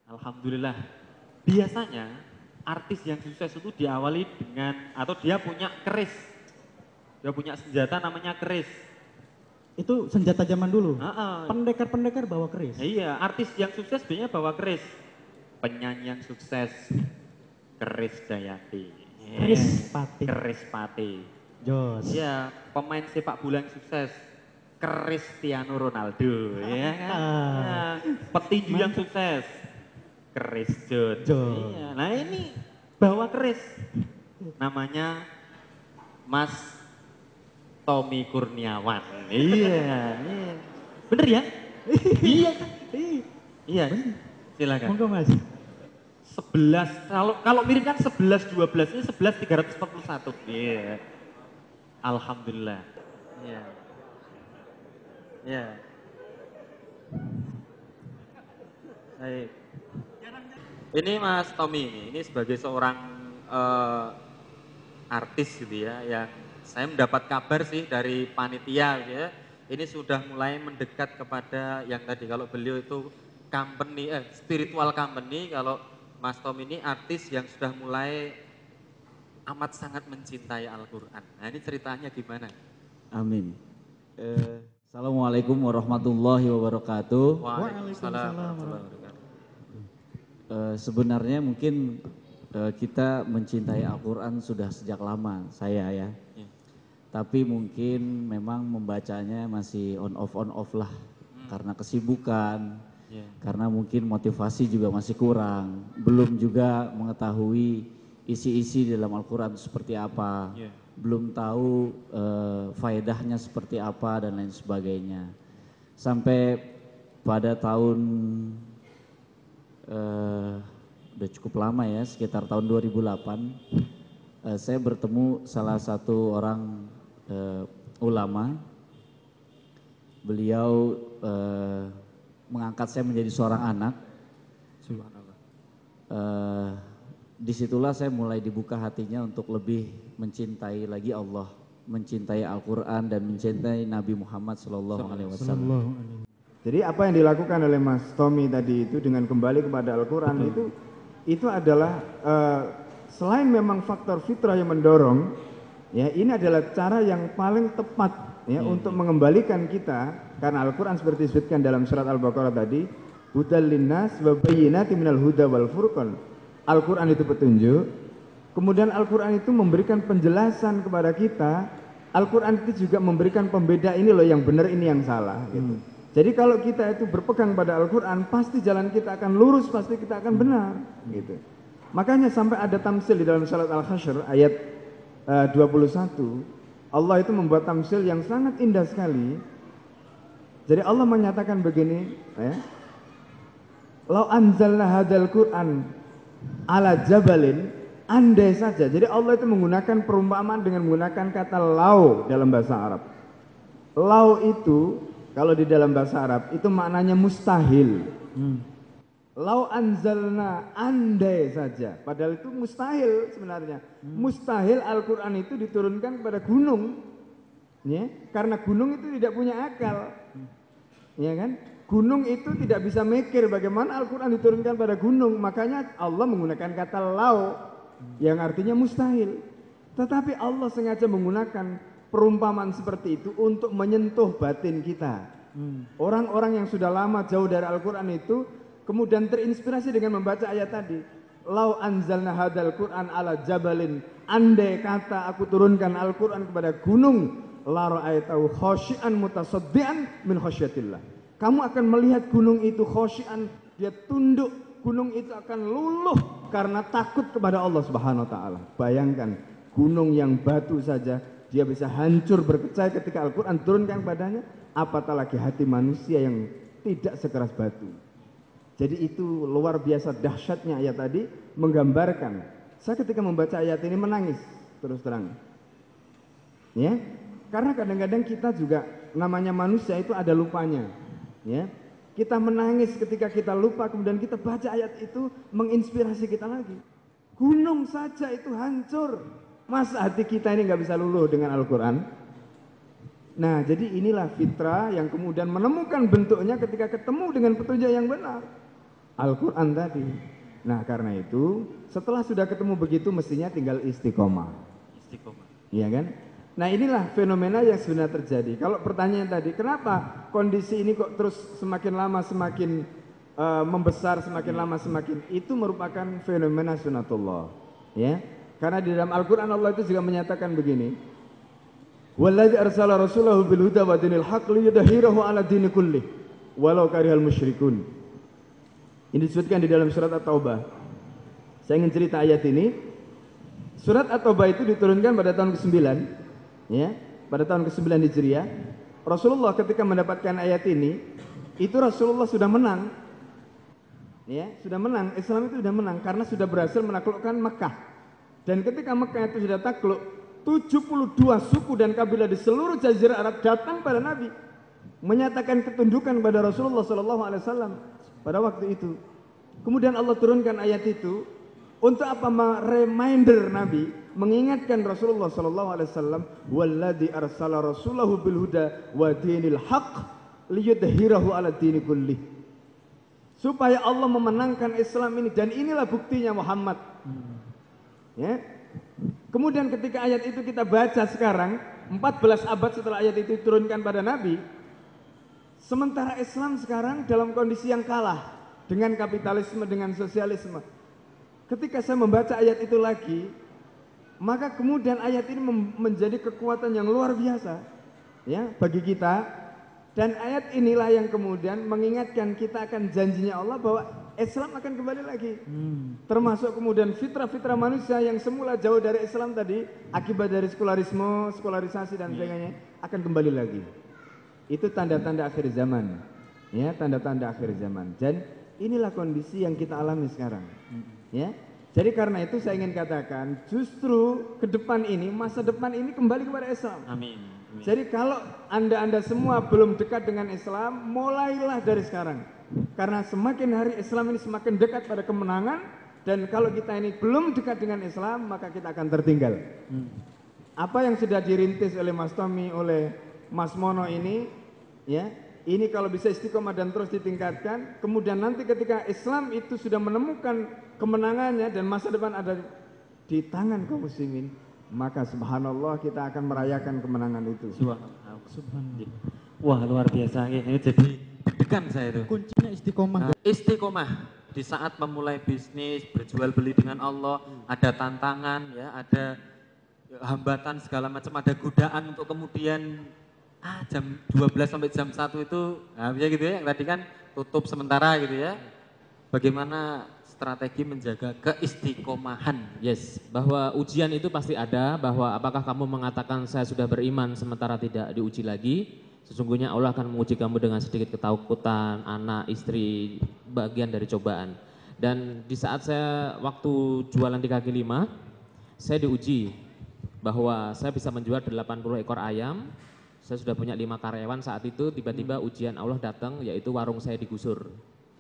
Alhamdulillah. Biasanya artis yang sukses itu diawali dengan atau dia punya keris. Dia punya senjata namanya keris. Itu senjata zaman dulu. Heeh. Pendekar-pendekar bawa keris. Iya, artis yang sukses biasanya bawa keris. Penyanyi yang sukses keris Jayanti. Keris Pati. Keris Pati. Jos. Iya, pemain sepak bola yang sukses Cristiano Ronaldo, ya kan? Nah, petinju yang sukses Chris John. Iya. Nah ini bawa keris, namanya Mas Tommy Kurniawan. Iya, iya. Bener ya? Iya kan? Iya. Silakan. Monggo Mas. 11 kalau mirip kan 11 12 ini 11 341. Iya. Alhamdulillah. Iya. Iya. Baik. Ini Mas Tommy ini sebagai seorang artis gitu ya, yang saya mendapat kabar sih dari panitia gitu ya. Ini sudah mulai mendekat kepada yang tadi kalau beliau itu company spiritual company, kalau Mas Tommy ini artis yang sudah mulai amat sangat mencintai Al-Qur'an. Nah, ini ceritanya gimana? Amin. Assalamualaikum warahmatullahi wabarakatuh. Waalaikumsalam warahmatullahi wabarakatuh. Sebenarnya mungkin kita mencintai Al-Quran sudah sejak lama, saya ya. Tapi mungkin memang membacanya masih on off lah. Karena kesibukan, karena mungkin motivasi juga masih kurang. Belum juga mengetahui isi-isi dalam Al-Quran seperti apa. Belum tahu faedahnya seperti apa dan lain sebagainya. Sampai pada tahun udah cukup lama ya, sekitar tahun 2008 saya bertemu salah satu orang ulama. Beliau mengangkat saya menjadi seorang anak. Disitulah saya mulai dibuka hatinya untuk lebih mencintai lagi Allah, mencintai Al-Quran dan mencintai Nabi Muhammad SAW. Jadi apa yang dilakukan oleh Mas Tommy tadi itu dengan kembali kepada Al-Quran itu adalah selain memang faktor fitrah yang mendorong, ya ini adalah cara yang paling tepat ya untuk mengembalikan kita, karena Al-Quran seperti disebutkan dalam surat Al-Baqarah tadi, hudal linnas wa bayyinatin minal huda wal furqan. Al-Quran itu petunjuk, kemudian Al-Quran itu memberikan penjelasan kepada kita, Al-Quran itu juga memberikan pembeda ini loh yang benar, ini yang salah gitu. Jadi kalau kita itu berpegang pada Al-Quran, pasti jalan kita akan lurus, pasti kita akan benar gitu. Makanya sampai ada tamsil di dalam surat Al-Hasyr ayat 21, Allah itu membuat tamsil yang sangat indah sekali. Jadi Allah menyatakan begini ya, lau anzalna hadzal Qur'an ala jabalin, andai saja. Jadi Allah itu menggunakan perumpamaan dengan menggunakan kata lau dalam bahasa Arab. Lau itu kalau di dalam bahasa Arab itu maknanya mustahil. Lau anzalna, andai saja. Padahal itu mustahil sebenarnya. Mustahil Al-Quran itu diturunkan kepada gunung, ya, karena gunung itu tidak punya akal, ya kan? Gunung itu tidak bisa mikir bagaimana Al-Quran diturunkan pada gunung. Makanya Allah menggunakan kata lau yang artinya mustahil. Tetapi Allah sengaja menggunakan perumpamaan seperti itu untuk menyentuh batin kita. Orang-orang yang sudah lama jauh dari Al-Quran itu kemudian terinspirasi dengan membaca ayat tadi. Lau anzalna hadal Quran ala jabalin, andai kata aku turunkan Al-Quran kepada gunung, la ra'aitahu khasyi'an mutasaddian min khasyatillah. Kamu akan melihat gunung itu khasyi'an, dia tunduk, gunung itu akan luluh karena takut kepada Allah Subhanahu wa taala. Bayangkan, gunung yang batu saja dia bisa hancur berkecai ketika Al-Quran turunkan padanya, apatah lagi hati manusia yang tidak sekeras batu. Jadi itu luar biasa dahsyatnya ayat tadi, menggambarkan. Saya ketika membaca ayat ini menangis terus terang. Ya, karena kadang-kadang kita juga namanya manusia itu ada lupanya. Ya, kita menangis ketika kita lupa, kemudian kita baca ayat itu menginspirasi kita lagi. Gunung saja itu hancur, masa hati kita ini nggak bisa luluh dengan Al-Quran? Nah, jadi inilah fitrah yang kemudian menemukan bentuknya ketika ketemu dengan petunjuk yang benar. Al-Quran tadi. Nah karena itu setelah sudah ketemu begitu mestinya tinggal istiqomah. Istiqomah. Iya kan? Nah inilah fenomena yang sebenarnya terjadi. Kalau pertanyaan tadi, kenapa kondisi ini kok terus semakin lama semakin membesar, semakin lama semakin, itu merupakan fenomena sunatullah. Ya, karena di dalam Al-Quran Allah itu juga menyatakan begini, Walladzi arsala rasulahu bil huda wa dinil haqq liyudhhirahu 'ala dini kullih walau karihal musyrikun. Ini disebutkan di dalam surat At-Taubah. Saya ingin cerita ayat ini. Surat At-Taubah itu diturunkan pada tahun ke-9, ya, pada tahun ke-9 Hijriah. Rasulullah ketika mendapatkan ayat ini, itu Rasulullah sudah menang. Ya, sudah menang, Islam itu sudah menang karena sudah berhasil menaklukkan Mekah. Dan ketika Mekah itu sudah takluk, 72 suku dan kabilah di seluruh jazirah Arab datang pada Nabi menyatakan ketundukan pada Rasulullah SAW pada waktu itu. Kemudian Allah turunkan ayat itu untuk apa? Reminder Nabi, mengingatkan Rasulullah SAW, walladzi arsala rasulahu bil huda wa dinil haqq liyudhhirahu 'ala dini kullih. Supaya Allah memenangkan Islam ini, dan inilah buktinya Muhammad. Ya. Kemudian ketika ayat itu kita baca sekarang, 14 abad setelah ayat itu diturunkan pada Nabi, sementara Islam sekarang dalam kondisi yang kalah dengan kapitalisme, dengan sosialisme. Ketika saya membaca ayat itu lagi, maka kemudian ayat ini menjadi kekuatan yang luar biasa, ya, bagi kita. Dan ayat inilah yang kemudian mengingatkan kita akan janjinya Allah bahwa Islam akan kembali lagi. Termasuk kemudian fitrah-fitrah manusia yang semula jauh dari Islam tadi, akibat dari sekularisasi dan sebagainya, akan kembali lagi. Itu tanda-tanda akhir zaman. Ya, tanda-tanda akhir zaman. Dan inilah kondisi yang kita alami sekarang. Ya. Jadi karena itu saya ingin katakan, justru ke depan ini, masa depan ini kembali kepada Islam. Amin. Jadi kalau anda semua belum dekat dengan Islam, mulailah dari sekarang. Karena semakin hari Islam ini semakin dekat pada kemenangan, dan kalau kita ini belum dekat dengan Islam, maka kita akan tertinggal. Apa yang sudah dirintis oleh Mas Tommy, oleh Mas Mono ini, ya, ini kalau bisa istiqomah dan terus ditingkatkan, kemudian nanti ketika Islam itu sudah menemukan kemenangannya dan masa depan ada di tangan kaum muslimin, maka subhanallah kita akan merayakan kemenangan itu. Subhanallah. Wah, luar biasa. Ini jadi deg-degan saya itu. Kuncinya istiqomah. Istiqomah di saat memulai bisnis, berjual beli dengan Allah, ada tantangan, ya, ada hambatan segala macam, ada godaan untuk kemudian jam 12 sampai jam 1 itu, nah, bisa gitu ya, yang tadi kan tutup sementara gitu ya. Bagaimana strategi menjaga keistiqomahan? Yes, bahwa ujian itu pasti ada, bahwa apakah kamu mengatakan saya sudah beriman sementara tidak diuji lagi, sesungguhnya Allah akan menguji kamu dengan sedikit ketakutan, anak, istri, bagian dari cobaan. Dan di saat saya waktu jualan di kaki lima, saya diuji bahwa saya bisa menjual 80 ekor ayam, saya sudah punya 5 karyawan saat itu, tiba-tiba ujian Allah datang, yaitu warung saya digusur.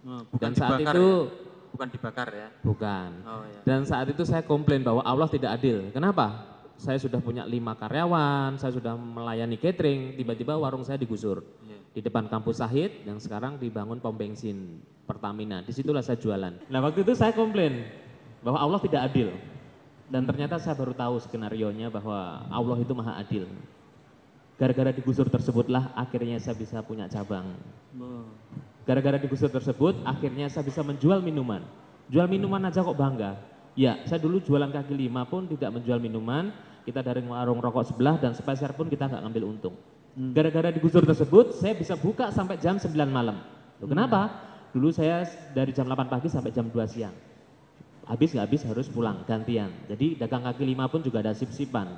Bukan Dan saat dibakar itu ya? Bukan dibakar ya? Bukan. Oh, iya. Dan saat itu saya komplain bahwa Allah tidak adil. Kenapa? Saya sudah punya 5 karyawan, saya sudah melayani catering, tiba-tiba warung saya digusur. Di depan kampus Sahid, yang sekarang dibangun pom bensin Pertamina. Disitulah saya jualan. Nah waktu itu saya komplain bahwa Allah tidak adil. Dan ternyata saya baru tahu skenarionya bahwa Allah itu maha adil. Gara-gara digusur tersebutlah akhirnya saya bisa punya cabang. Gara-gara digusur tersebut akhirnya saya bisa menjual minuman. Jual minuman aja kok bangga. Ya, saya dulu jualan kaki lima pun tidak menjual minuman. Kita dari warung rokok sebelah dan spesial pun kita nggak ngambil untung. Gara-gara digusur tersebut saya bisa buka sampai jam 9 malam. Loh, kenapa? Dulu saya dari jam 8 pagi sampai jam 2 siang. Habis nggak habis harus pulang gantian. Jadi dagang kaki lima pun juga ada sip-sipan.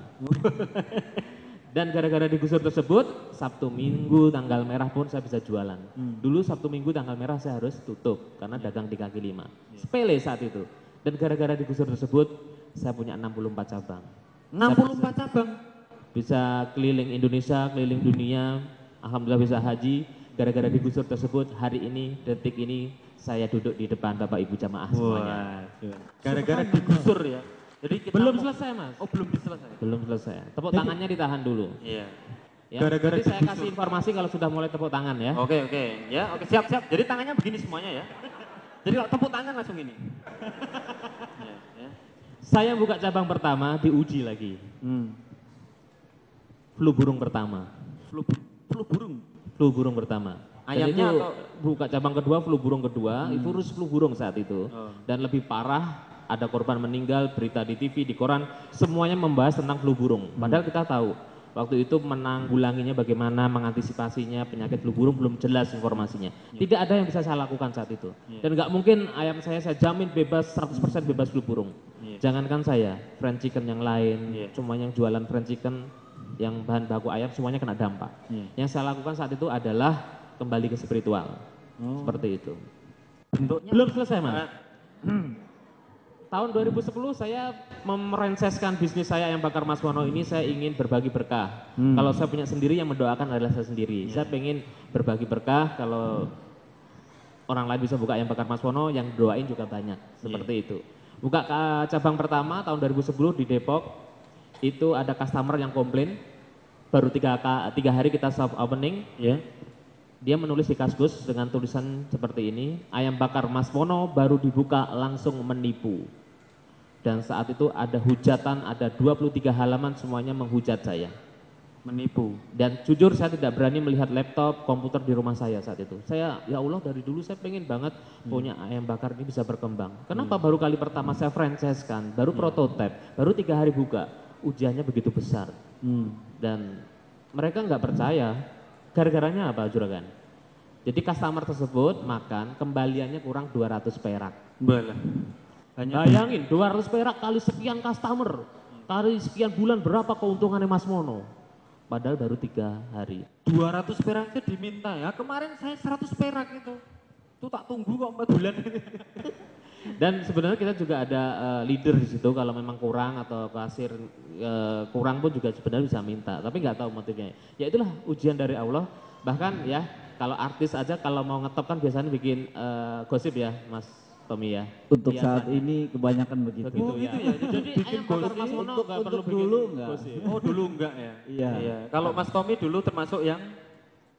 Dan gara-gara digusur tersebut, Sabtu Minggu tanggal merah pun saya bisa jualan. Dulu Sabtu Minggu tanggal merah saya harus tutup karena dagang di kaki lima. Sepele saat itu. Dan gara-gara digusur tersebut, saya punya 64 cabang. 64 cabang? Bisa keliling Indonesia, keliling dunia, alhamdulillah bisa haji. Gara-gara digusur tersebut, hari ini, detik ini, saya duduk di depan Bapak Ibu jamaah semuanya. Gara-gara digusur ya? Jadi kita Belum selesai mas. Oh belum selesai? Belum selesai. Tepuk tangannya ditahan dulu. Iya. Ya, Gara-gara nanti saya digusur. kasih informasi kalau sudah mulai tepuk tangan ya. Oke, ya, oke, siap. Jadi tangannya begini semuanya ya? Jadi kalau tepuk tangan langsung ini. Ya, ya. Saya buka cabang pertama, diuji lagi. Flu burung pertama. Flu burung. Flu burung pertama. Dan Ayamnya itu atau buka cabang kedua, flu burung kedua, itu virus flu burung saat itu. Oh. Dan lebih parah, ada korban meninggal, berita di TV, di koran, semuanya membahas tentang flu burung. Padahal kita tahu, waktu itu menanggulanginya bagaimana, mengantisipasinya, penyakit flu burung belum jelas informasinya. Tidak ada yang bisa saya lakukan saat itu. Dan nggak mungkin ayam saya jamin bebas, 100% bebas flu burung. Jangankan saya, fried chicken yang lain, cuma yang jualan fried chicken, yang bahan baku ayam semuanya kena dampak. Yang saya lakukan saat itu adalah kembali ke spiritual. Seperti itu. Bentuknya Belum selesai, Mas. Tahun 2010 saya merenceskan bisnis saya yang bakar Mas Mono ini, saya ingin berbagi berkah. Kalau saya punya sendiri, yang mendoakan adalah saya sendiri. Saya pengen berbagi berkah, kalau orang lain bisa buka yang bakar Mas Mono, yang doain juga banyak. Seperti itu. Buka cabang pertama tahun 2010 di Depok, itu ada customer yang komplain, baru 3 hari kita soft opening, dia menulis di Kaskus dengan tulisan seperti ini, ayam bakar Mas Mono baru dibuka langsung menipu. Dan saat itu ada hujatan, ada 23 halaman semuanya menghujat saya. menipu. Dan jujur saya tidak berani melihat laptop, komputer di rumah saya saat itu. Saya, ya Allah, dari dulu saya pengen banget punya ayam bakar ini bisa berkembang. Kenapa baru kali pertama saya franchise kan, baru prototipe, baru 3 hari buka, ujiannya begitu besar. Dan mereka nggak percaya, gara-garanya apa Juragan? Jadi customer tersebut makan, kembaliannya kurang 200 perak. Balah. Bayangin, 200 perak kali sekian customer, kali sekian bulan berapa keuntungannya Mas Mono? Padahal baru 3 hari. 200 peraknya diminta ya. Kemarin saya 100 perak itu. Itu tak tunggu kok 4 bulan. Dan sebenarnya kita juga ada leader di situ, kalau memang kurang atau kasir kurang pun juga sebenarnya bisa minta. Tapi nggak tahu motifnya. Ya itulah ujian dari Allah. Bahkan ya kalau artis aja kalau mau ngetop kan biasanya bikin gosip ya Mas Tommy ya. Untuk Biasanya. saat ini kebanyakan begitu. Begitu ya. Jadi ayam bakar Mas Mono nggak perlu bikin dulu enggak. gosip. Oh dulu enggak ya? Iya. Kalau Mas Tommy dulu termasuk yang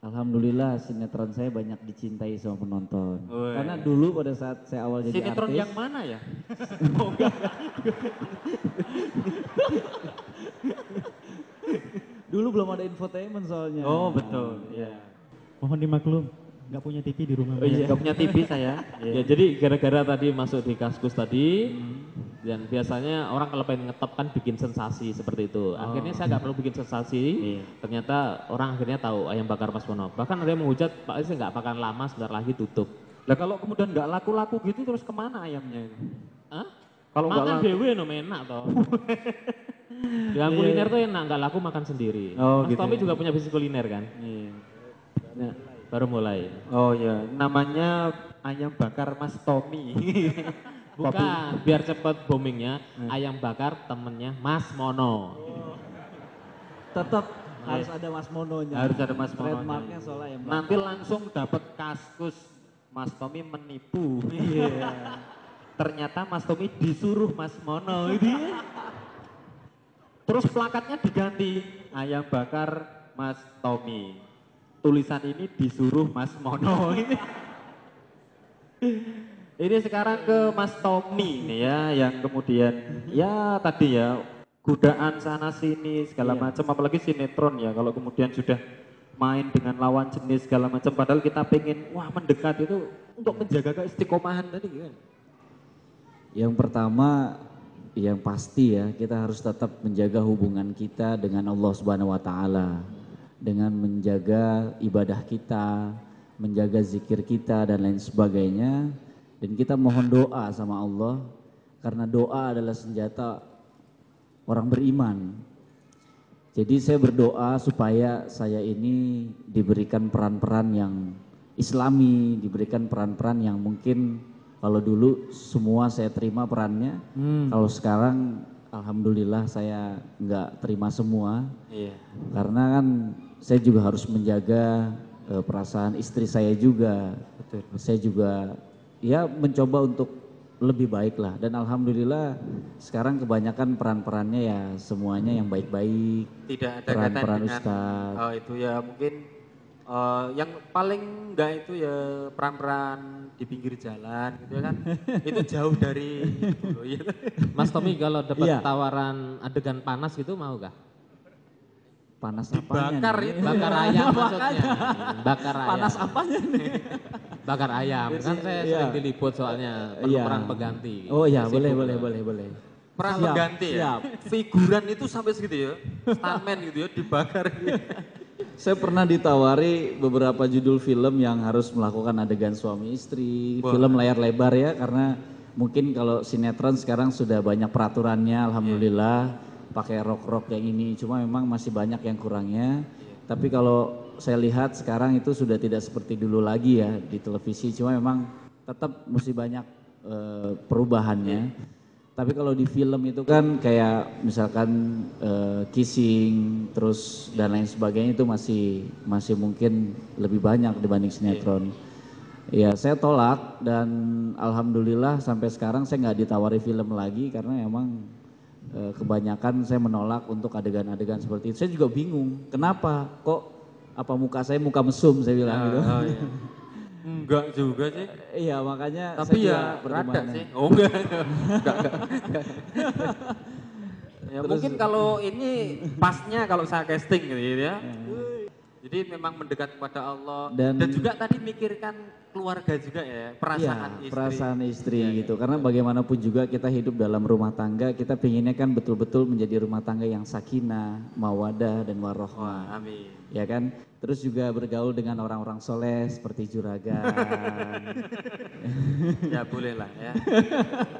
Alhamdulillah sinetron saya banyak dicintai sama penonton. Woi. Karena dulu pada saat saya awal jadi sinetron artis. yang mana ya? Dulu belum ada infotainment soalnya. Oh betul. Iya. Mohon dimaklum, nggak punya TV di rumah. Oh, iya. Gak punya TV saya. Ya jadi gara-gara tadi masuk di Kaskus tadi, dan biasanya orang kalau pengen ngetop kan bikin sensasi seperti itu. Akhirnya saya nggak perlu bikin sensasi, ternyata orang akhirnya tahu ayam bakar Mas Mono. Bahkan ada yang menghujat, Pak Isi nggak akan lama, sebentar lagi tutup. Lah kalau kemudian nggak laku-laku gitu terus kemana ayamnya itu? Hah? Kalau nggak Makan laku, dewe no enak toh. Dengan kuliner tuh enak, nggak laku makan sendiri. Oh, Mas gitu Tommy ya. juga punya bisnis kuliner kan? Iya. Nah, baru mulai. Oh ya, namanya ayam bakar Mas Tommy. Bukan, biar cepet boomingnya, ayam bakar temennya Mas Mono. Tetap harus ada Mas Mononya. Harus ada Mas Mononya. Trademarknya soalnya yang Nanti langsung dapat Kaskus Mas Tommy menipu. Iya. Ternyata Mas Tommy disuruh Mas Mono itu. Terus plakatnya diganti ayam bakar Mas Tommy. Tulisan ini disuruh Mas Mono ini. Ini sekarang ke Mas Tommy nih ya, yang kemudian ya tadi ya godaan sana sini segala macam, apalagi sinetron ya, kalau kemudian sudah main dengan lawan jenis segala macam, padahal kita pengen wah mendekat itu untuk menjaga keistiqomahan tadi kan. Yang pertama, yang pasti ya, kita harus tetap menjaga hubungan kita dengan Allah Subhanahu wa taala. Dengan menjaga ibadah kita, menjaga zikir kita dan lain sebagainya. Dan kita mohon doa sama Allah, karena doa adalah senjata orang beriman. Jadi saya berdoa supaya saya ini diberikan peran-peran yang islami, diberikan peran-peran yang mungkin kalau dulu semua saya terima perannya, kalau sekarang alhamdulillah saya nggak terima semua. Iya. Karena kan saya juga harus menjaga perasaan istri saya juga. Betul. Saya juga ya mencoba untuk lebih baik lah, dan alhamdulillah sekarang kebanyakan peran-perannya ya semuanya yang baik-baik. Tidak ada Peran-peran kaitan dengan ustadz. oh itu ya mungkin yang paling enggak itu ya peran-peran di pinggir jalan gitu ya kan. Itu jauh dari itu loh, ya. Mas Tommy kalau dapat Iya. tawaran adegan panas gitu mau gak? Panas apanya Dibakar nih? itu. Bakar ayam maksudnya. Bakar ayam. Panas apanya nih? Bakar ayam. Kan saya Iya. sering diliput soalnya Iya. peran pengganti. Oh iya, Sibuk boleh, lah. boleh. Peran Siap, pengganti ya. siap. Figuran itu sampai segitu ya. Stuntman gitu ya dibakar. Saya pernah ditawari beberapa judul film yang harus melakukan adegan suami istri, Wah. film layar lebar ya, karena mungkin kalau sinetron sekarang sudah banyak peraturannya, alhamdulillah, pakai rok-rok yang ini, cuma memang masih banyak yang kurangnya. Tapi kalau saya lihat sekarang itu sudah tidak seperti dulu lagi ya di televisi, cuma memang tetap mesti banyak perubahannya. Tapi kalau di film itu kan kayak misalkan kissing terus dan lain sebagainya itu masih mungkin lebih banyak dibanding sinetron. Ya saya tolak dan alhamdulillah sampai sekarang saya nggak ditawari film lagi karena emang kebanyakan saya menolak untuk adegan-adegan seperti itu. Saya juga bingung kenapa kok apa muka saya muka mesum saya bilang gitu. Oh, iya. Enggak juga sih. Iya makanya Tapi saya ya juga rada pertimbangannya. sih. Oh enggak. Enggak. Ya mungkin kalau ini pasnya kalau saya casting gitu ya. Jadi memang mendekat kepada Allah dan juga tadi mikirkan keluarga juga ya, perasaan Iya, istri. perasaan istri Iya, gitu. Karena bagaimanapun juga kita hidup dalam rumah tangga, kita pinginnya kan betul-betul menjadi rumah tangga yang sakinah, mawadah dan warohmah. Wah, amin. Ya kan? Terus juga bergaul dengan orang-orang soleh seperti juragan. Ya boleh lah ya.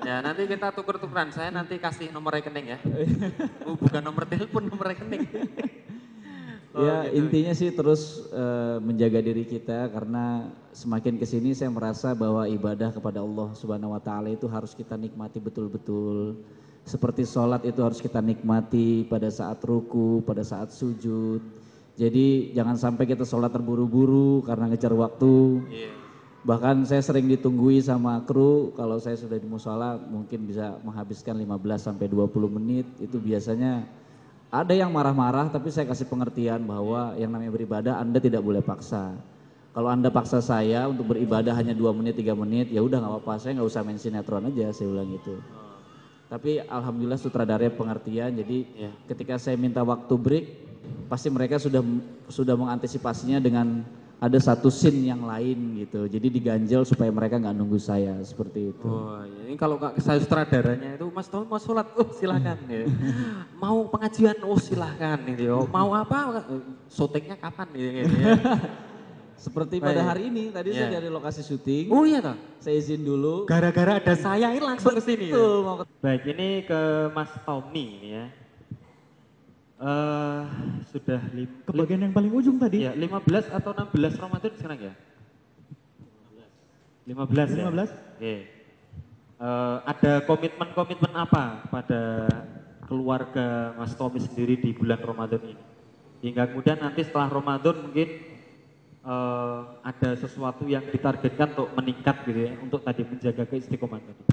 Ya nanti kita tuker-tukeran, saya nanti kasih nomor rekening ya. Bukan nomor telepon, nomor rekening. Ya gitu. intinya sih terus menjaga diri kita karena semakin kesini saya merasa bahwa ibadah kepada Allah Subhanahu Wa Taala itu harus kita nikmati betul-betul. Seperti sholat itu harus kita nikmati pada saat ruku, pada saat sujud. Jadi jangan sampai kita sholat terburu-buru karena ngejar waktu. Iya. Bahkan saya sering ditunggui sama kru kalau saya sudah di musola mungkin bisa menghabiskan 15 sampai 20 menit. Itu biasanya ada yang marah-marah tapi saya kasih pengertian bahwa yang namanya beribadah Anda tidak boleh paksa. Kalau Anda paksa saya untuk beribadah hanya 2 menit 3 menit ya udah nggak apa-apa, saya nggak usah main sinetron aja, saya bilang gitu. Tapi alhamdulillah sutradaranya pengertian, jadi ketika saya minta waktu break pasti mereka sudah mengantisipasinya dengan ada satu scene yang lain gitu. Jadi diganjel supaya mereka nggak nunggu saya seperti itu. Oh, ya. Ini kalau saya sutradaranya itu Mas Tommy mau sholat, oh silakan. Ya. Mau pengajian, oh silakan. Gitu. Ya. Mau apa? Syutingnya kapan? Gitu, ya. Seperti pada hari ini, tadi saya dari lokasi syuting. Oh iya toh. Saya izin dulu. Gara-gara ada saya ini langsung ke sini. Betul, Ya. mau Baik, ini ke Mas Tommy ini ya. Sudah ke bagian yang paling ujung tadi. Ya, 15 atau 16 Ramadan sekarang ya? 15 ya? 15. Oke. Ada komitmen-komitmen apa pada keluarga Mas Tommy sendiri di bulan Ramadan ini? Hingga kemudian nanti setelah Ramadan mungkin ada sesuatu yang ditargetkan untuk meningkat gitu ya, untuk tadi menjaga keistiqomahan tadi.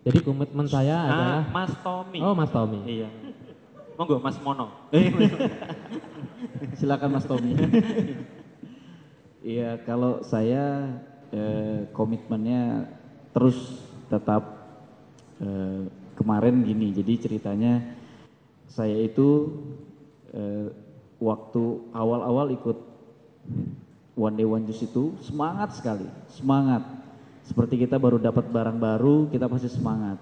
Jadi komitmen saya adalah Mas Tommy. Oh, Mas Tommy. Iya. Monggo Mas Mono. Silakan Mas Tommy. Iya, kalau saya komitmennya terus tetap kemarin gini. Jadi ceritanya saya itu waktu awal-awal ikut One Day One Juice itu semangat sekali, semangat. Seperti kita baru dapat barang baru, kita pasti semangat.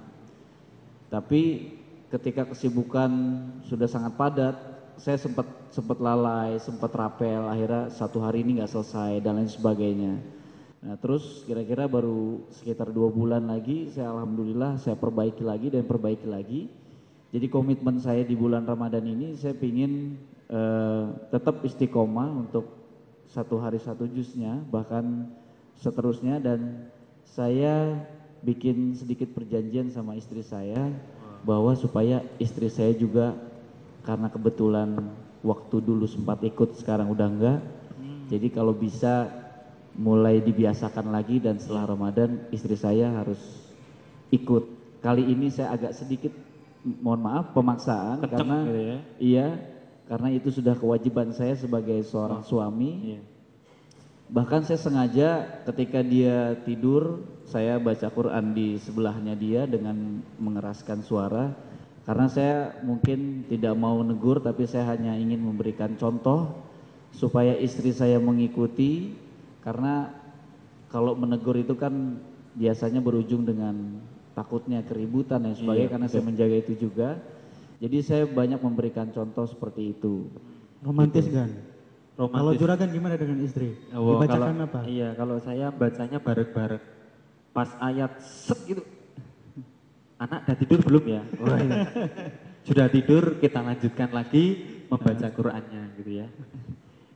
Tapi ketika kesibukan sudah sangat padat, saya sempat lalai, sempat rapel, akhirnya satu hari ini nggak selesai dan lain sebagainya. Nah terus kira-kira baru sekitar 2 bulan lagi, saya alhamdulillah saya perbaiki lagi. Jadi komitmen saya di bulan Ramadan ini saya pingin tetap istiqomah untuk 1 hari 1 jusnya, bahkan seterusnya, dan saya bikin sedikit perjanjian sama istri saya bahwa supaya istri saya juga, karena kebetulan waktu dulu sempat ikut sekarang udah enggak, jadi kalau bisa mulai dibiasakan lagi dan setelah Ramadan istri saya harus ikut. Kali ini saya agak sedikit mohon maaf pemaksaan karena gitu ya. iya, karena itu sudah kewajiban saya sebagai seorang suami. Iya. Bahkan saya sengaja ketika dia tidur, saya baca Quran di sebelahnya dia dengan mengeraskan suara. Karena saya mungkin tidak mau negur, tapi saya hanya ingin memberikan contoh supaya istri saya mengikuti. Karena kalau menegur itu kan biasanya berujung dengan takutnya keributan dan sebagainya, karena saya menjaga itu juga. Jadi saya banyak memberikan contoh seperti itu. Romantis kan? Romantis. Kalau juragan gimana dengan istri? Oh, Dibacakan kalau, apa? Iya, kalau saya bacanya bareng-bareng. Pas ayat set gitu. Anak udah tidur belum ya? Oh, iya. Sudah tidur, kita lanjutkan lagi membaca Qur'annya gitu ya.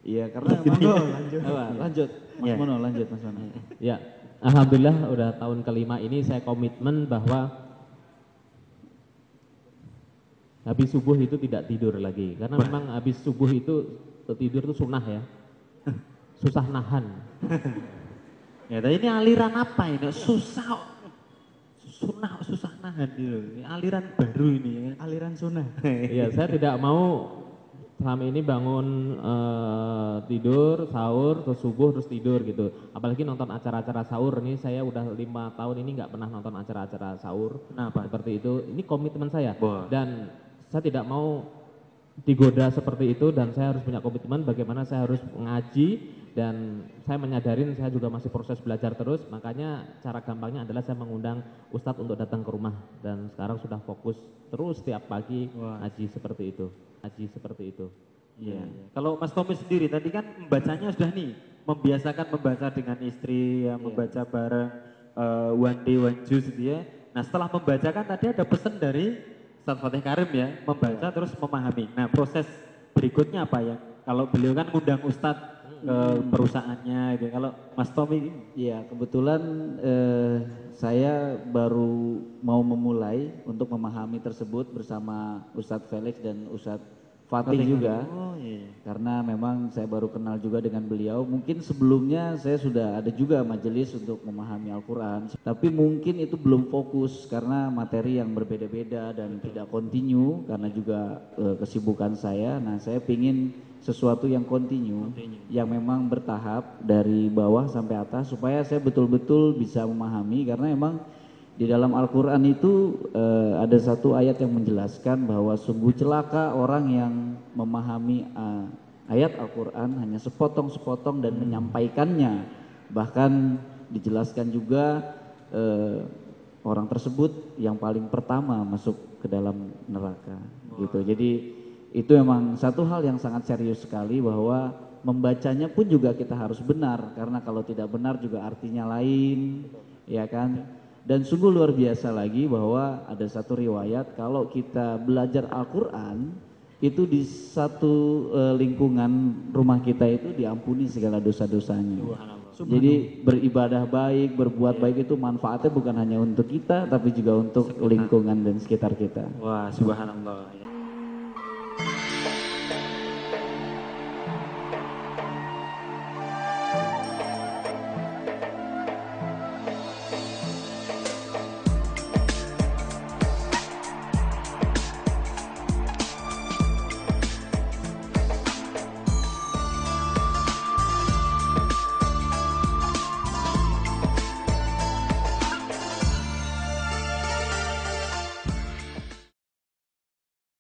Iya, karena Monggo, lanjut. lanjut, Mas Iya. Mono, lanjut Mas Mono. Ya, alhamdulillah udah tahun kelima ini saya komitmen bahwa habis subuh itu tidak tidur lagi. Karena memang habis subuh itu tidur itu sunnah ya. Susah nahan. Ya, tapi ini aliran apa ini? Susah nahan gitu. Ini aliran baru ini ya. Aliran sunnah. Iya, saya tidak mau selama ini bangun tidur, sahur, terus subuh, terus tidur gitu. Apalagi nonton acara-acara sahur nih, saya udah 5 tahun ini nggak pernah nonton acara-acara sahur. Kenapa? Seperti itu, ini komitmen saya. Wah. Dan saya tidak mau digoda seperti itu, dan saya harus punya komitmen bagaimana saya harus ngaji. Dan saya menyadarin saya juga masih proses belajar terus, makanya cara gampangnya adalah saya mengundang Ustadz untuk datang ke rumah. Dan sekarang sudah fokus terus setiap pagi ngaji seperti itu. Iya. Kalau Mas Tommy sendiri tadi kan membacanya sudah nih, membiasakan membaca dengan istri, ya, membaca bareng one day one juice gitu ya. Nah, setelah membacakan tadi ada pesan dari Ustadz Fatih Karim ya, membaca terus memahami. Nah, proses berikutnya apa ya? Kalau beliau kan ngundang Ustadz ke perusahaannya gitu. Kalau Mas Tommy, Iya, kebetulan saya baru mau memulai untuk memahami tersebut bersama Ustadz Felix dan Ustadz Fatih juga. Oh iya. Karena memang saya baru kenal juga dengan beliau. Mungkin sebelumnya saya sudah ada juga majelis untuk memahami Al-Quran. Tapi mungkin itu belum fokus karena materi yang berbeda-beda dan tidak kontinu karena juga kesibukan saya. Nah, saya pingin sesuatu yang kontinu, yang memang bertahap dari bawah sampai atas supaya saya betul-betul bisa memahami. Karena memang di dalam Al-Quran itu ada satu ayat yang menjelaskan bahwa sungguh celaka orang yang memahami ayat Al-Quran hanya sepotong-sepotong dan menyampaikannya. Bahkan dijelaskan juga orang tersebut yang paling pertama masuk ke dalam neraka. Gitu. Jadi itu memang satu hal yang sangat serius sekali, bahwa membacanya pun juga kita harus benar, karena kalau tidak benar juga artinya lain, ya kan? Dan sungguh luar biasa lagi bahwa ada satu riwayat kalau kita belajar Al-Quran itu di satu lingkungan rumah kita itu diampuni segala dosa-dosanya. Jadi beribadah baik, berbuat baik itu manfaatnya bukan hanya untuk kita tapi juga untuk lingkungan dan sekitar kita. Wah, subhanallah.